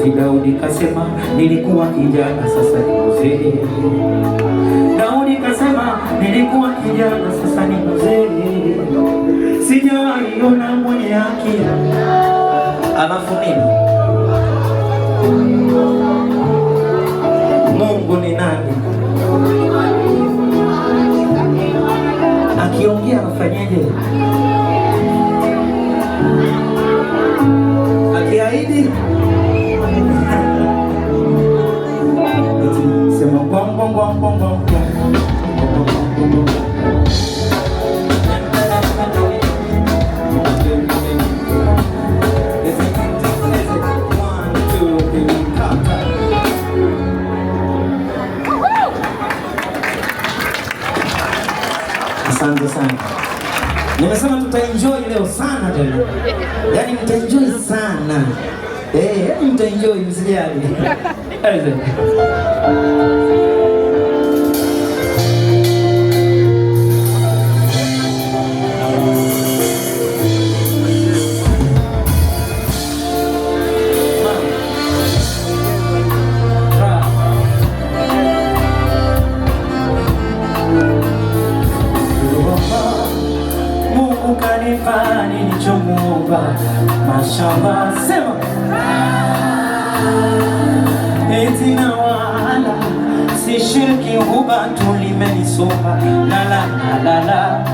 Eti Daudi kasema nilikuwa kijana sasa ni mzee. Daudi kasema nilikuwa kijana sasa ni mzee. Sijawahi ona mwenye haki. Alafu nini? Mungu ni nani? Akiongea afanyeje? Akiahidi sema bom bom bom bom bom. Asante sana. Nimesema tutaenjoy leo sana tena. Yaani mtaenjoy sana. Yaani mtaenjoy msijali. Ukanipa nilichomuomba, mashallah sema eti na wala sishiriki huba tulimenisoma la la la la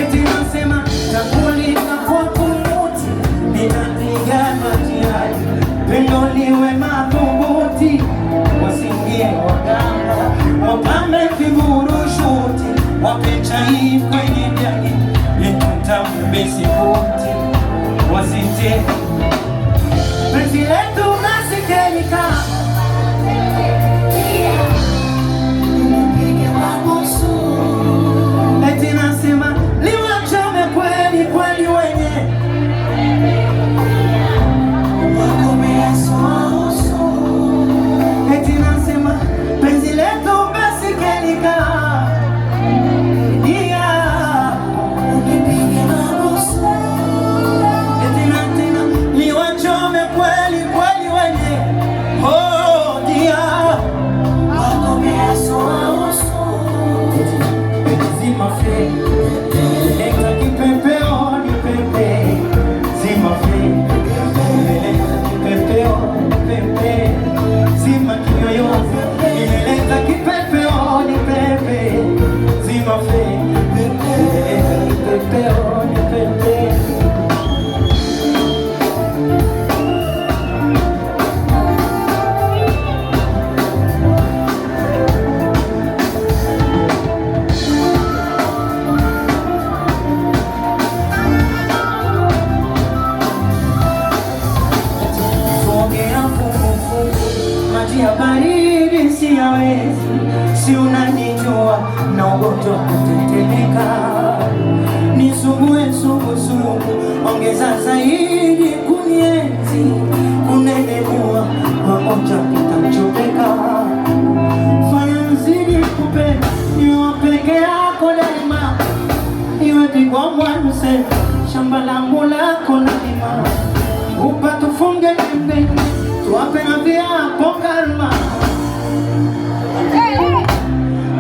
eti nasema takulika kwa kumuti ninapigana jihadi pendo liwe madhubuti wasingie waganga wapambe kigurushuti wapecha hii kwenye jagi nitutamubesi kuti wasite penzi letu nasikelika eti nasema liwachome kweli kweli wenye eti nasema penzi letu nasikelika baridi siyawezi, si unanijua na ugonjwa kutetemeka, nisugue sugu sugu, ongeza zaidi kunienzi, kunenemua pamoja kutamchopeka, fanya nzidi kupenda, niwe peke yako daima, niwe bigwa mwanuse, shamba langu lako na lima, upatufunge kimbe, tuwape na viapo karma.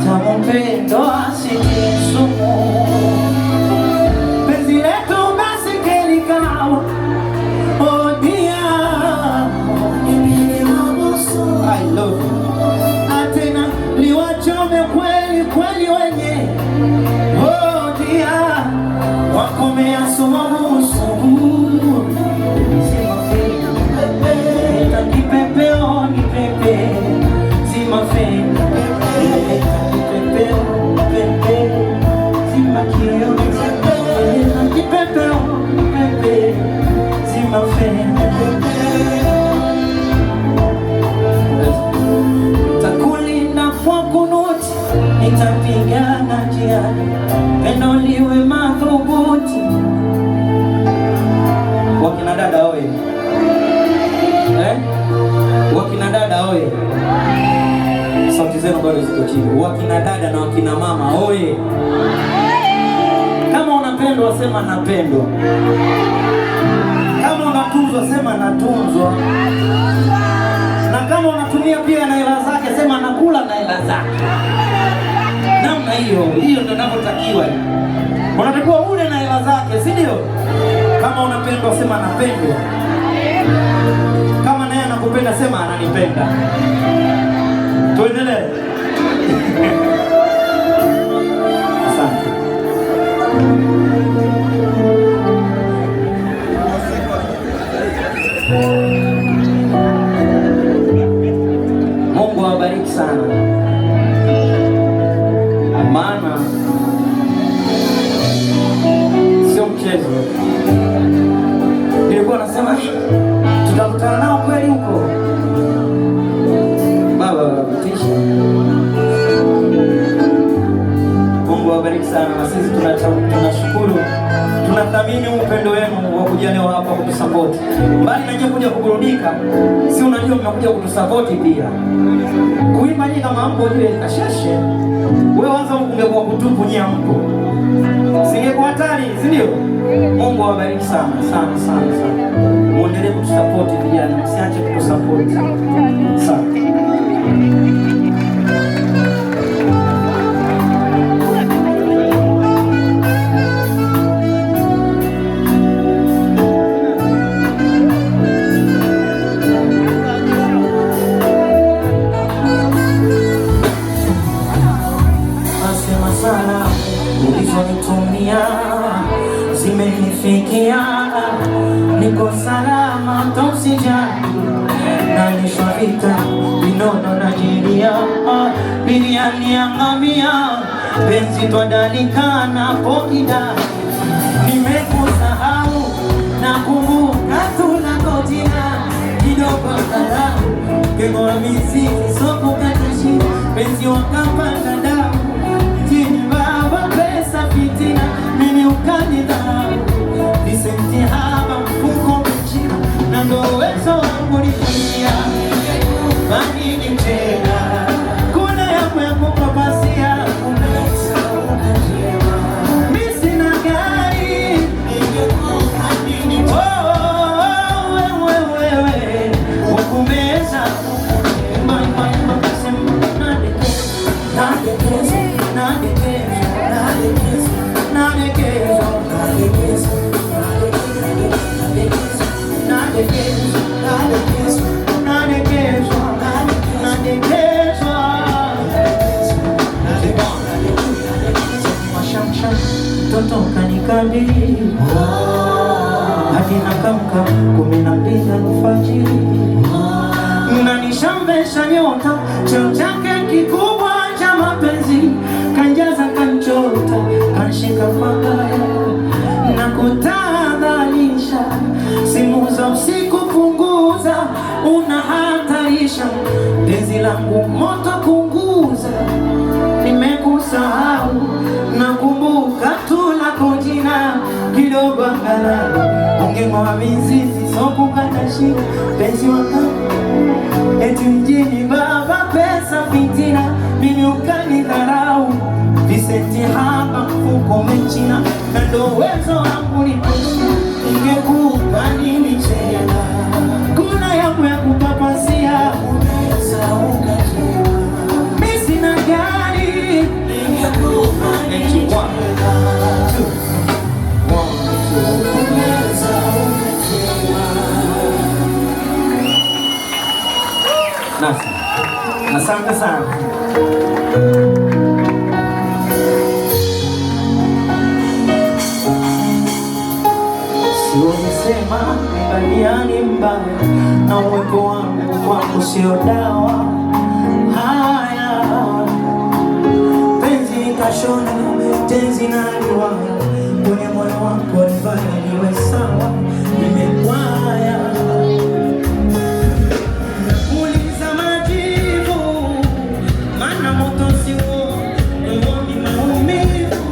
Tamumpendo asiki sumu penzi letu basi kelikawa oh dear I love you atena liwachome kweli kweli wenye oh dear wakomea sumu sumu sima fena kipepeo ni pepe sima fena takulinda kwa kunuti, nitapigana jihadi, pendo liwe madhubuti. Wakina dada oye, wakina dada oye, sauti zenu bado ziko chini. Wakina dada na wakina mama oye, kama unapendwa sema napendwa, kama unatunzwa, sema natunzwa. Na kama unatumia pia na hela zake, sema nakula na hela zake. Namna hiyo ndio ninavyotakiwa. Unatakiwa ule na hela zake, si ndio? Kama unapendwa, sema napendwa. Kama naye anakupenda, sema ananipenda. Tuendelee. Asante. Mungu awabariki sana. Maana sio mchezo. Nilikuwa nasema tutakutana nao kweli huko. Baba tisha. Mungu awabariki sana, na sisi tunashukuru. Tunathamini upendo wenu wa kuja leo hapa kutusupport. Mbali na kuja kuburudika, si unajua mnakuja kutusupport pia. Kuimba ni kama mpo juu kashashe. Wewe anza ungekuwa kutupu nyia mpo. Singekuwa hatari, si ndio? Mungu awabariki sana sana sana sana. Muendelee kutusupport vijana, msiache kutusupport. Sana. Zimenifikia, niko salama, tosijali. Nalishwa vita, vinono na jiria, biriani ya ngamia, penzi twadalikana pokida. Nimekusahau, nakumbuka tunakojina, kidogo angalau, kengora miziki, soko katashi, penzi wakapanda damu. Jini baba pesa fitina, mimi ukanidharau. Visenti haba mfuko mchina, na ndo uwezo wangu nikulia. Manini tena, kuna yangu ya kupapasia. Mimi sina gari, wewe ukumeza. Toto kanikabili hadi nakamka 12 alfajiri. Mnanishambesha nyota, cheo chake kikubwa cha mapenzi. Kanjaza kanchota, kanshika pagaya na kutadhalisha. Simu za usiku punguza, unahatarisha. Penzi langu moto kunguza. Nimekusahau, nakumbuka tunakojina, kidogo angalau ungeng'oa mizizi, soko katashi. Penzi wako eti mjini baba pesa fitina, mimi ukanidharau. Visenti hapa mfuko mechina, na ndo uwezo wangu nikushi. Ningekupa nini tena, kuna yangu ya kupapasia. Unaweza ukachema, mimi sina gari. Ningekupa nini tena, unaweza ukachema. Asante sana. Siwezi mbaliani mbaya, na uwepo wangu kwako sio dawa. Haya penzi kashona, tenzi na liwaya, kwenye moyo wangu walifanya niwe sawa. Nimekwaya uliza majivu, mana moto siwo mwoni maumivu.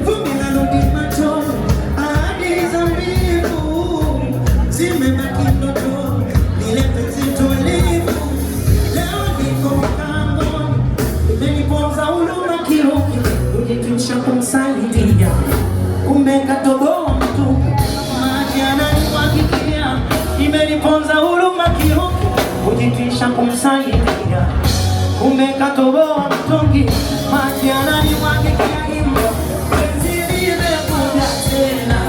Vumi na lodi macho, ahadi za mbivu, zimebaki ndoto, nile penzi tulivu. Leo niko mkango, umeniponza huruma kiruki, ujitusha kumsaidia, kumbe katoboa mtu. Maji yananiwakiki kinga. Kumbe katoboa mtungi, maji yananimwagikia hivyo. Penzi limekuja tena,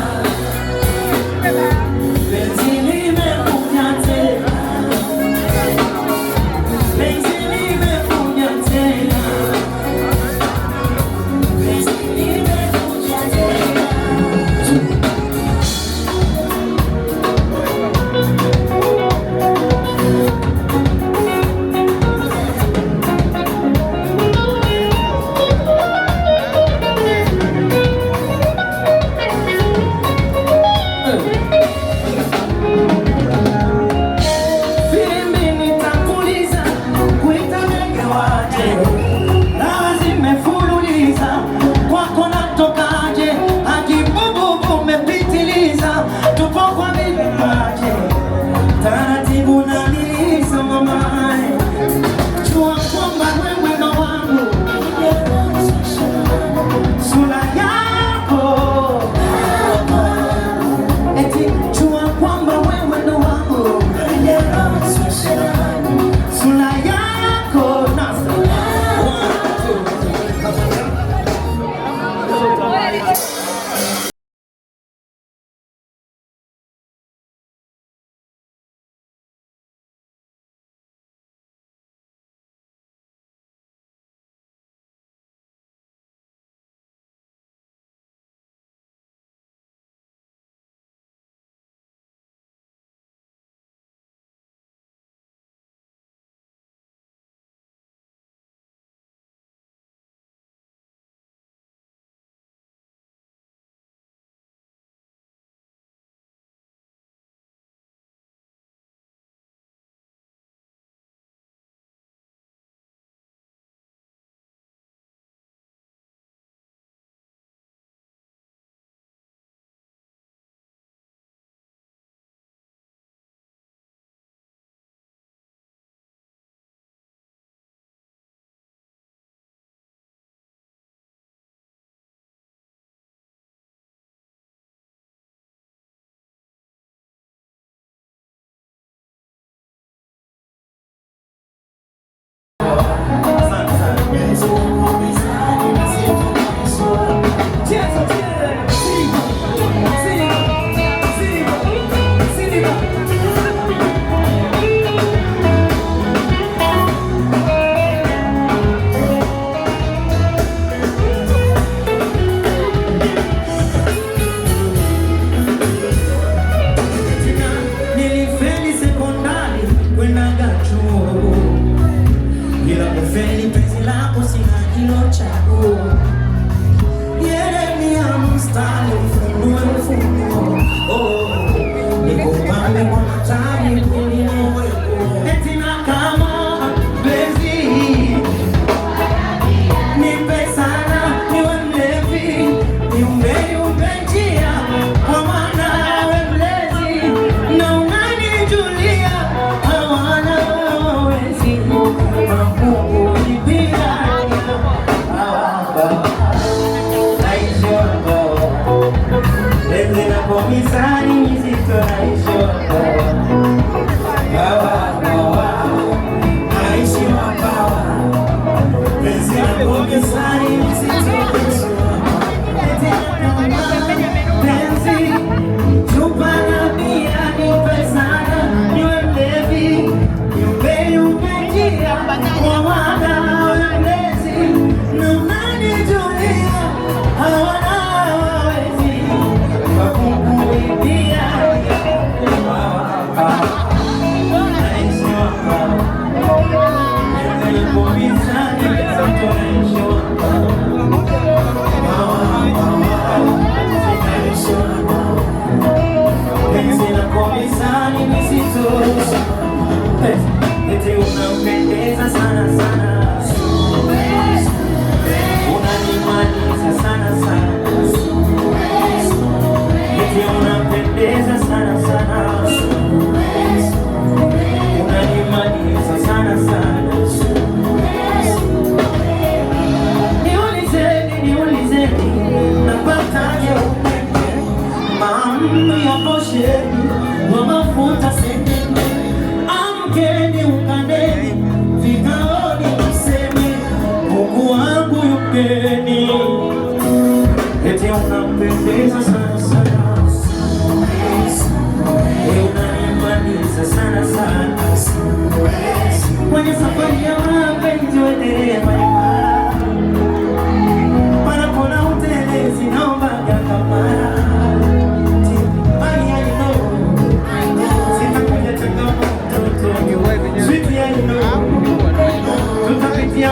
penzi limekuja tena, penzi limekuja tena, penzi limekuja tena.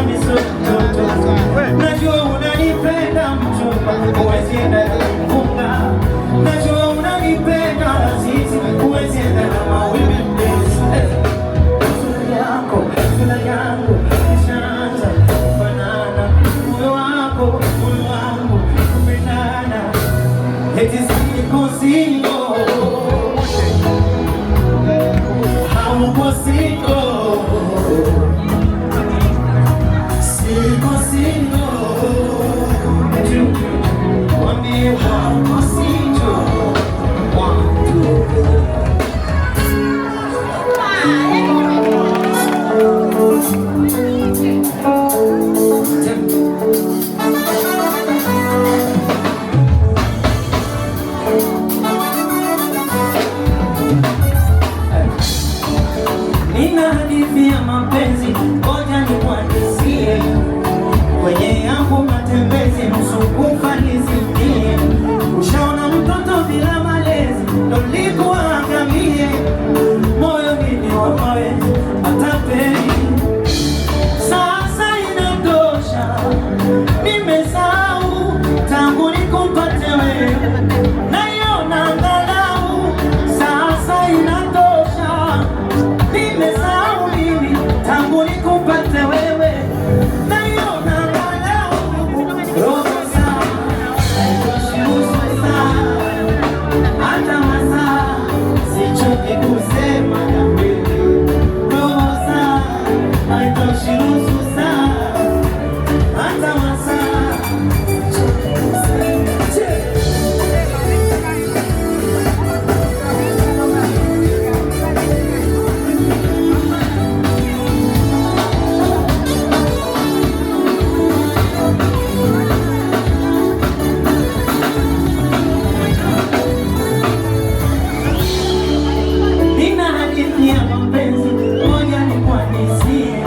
mtoto. Najua unanipenda mchumba, huwezi enda kufunga. Najua unanipenda azizi, huwezi enda na mawimbi mpenzi. Sura yangu ishaanza kufanana, moyo wako moyo wangu kupendana. Eti siko single, hauko single. Nina hadithi ya mapenzi, ngoja nikuhadisie. Kwenye yangu matembezi, nusu kufa nisikie. Ushaona mtoto bila malezi, ndo nilikuangamie. Moyo mimi wa mawe, matapeli. Sasa inatosha, nimesahau tangu nikupate wewe. Naiona angalau, sasa inatosha. Nimesahau mimi tangu nikupate wewe. Naiona angalau, roho saa, haitoshi nusu saa. Hata masaa, sichoki kusema ya kweli. Roho saa, haitoshi nusu saa. Hata masaa, sichoki kusema. Nina hadithi ya mapenzi, ngoja nikuhadisie.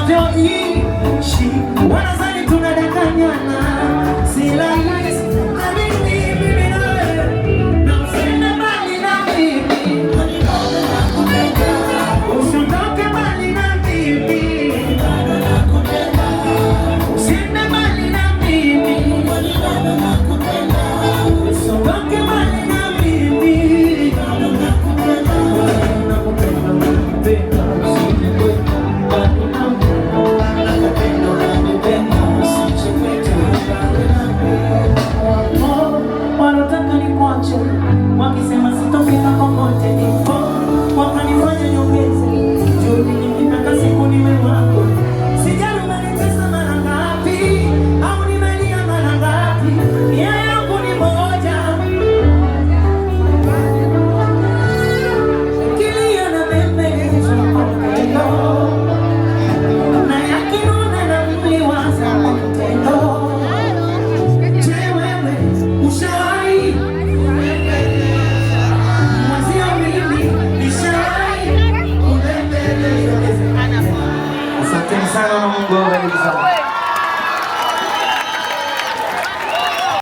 tunavyoishi. Wanazani tunadanganyana, si rahisi. Wakisema sitofika kokote nipo, wakanifanya niongeze juhudi, nikitaka siku niwe wako. Sijali umenitesa mara ngapi, au nimelia mara ngapi, nia yangu ni moja. Kilia na bembeleza kwa upendo, na yakinuna na mliwaza kwa upendo. Je, wewe ushawahi sana na Mungu awabariki sana.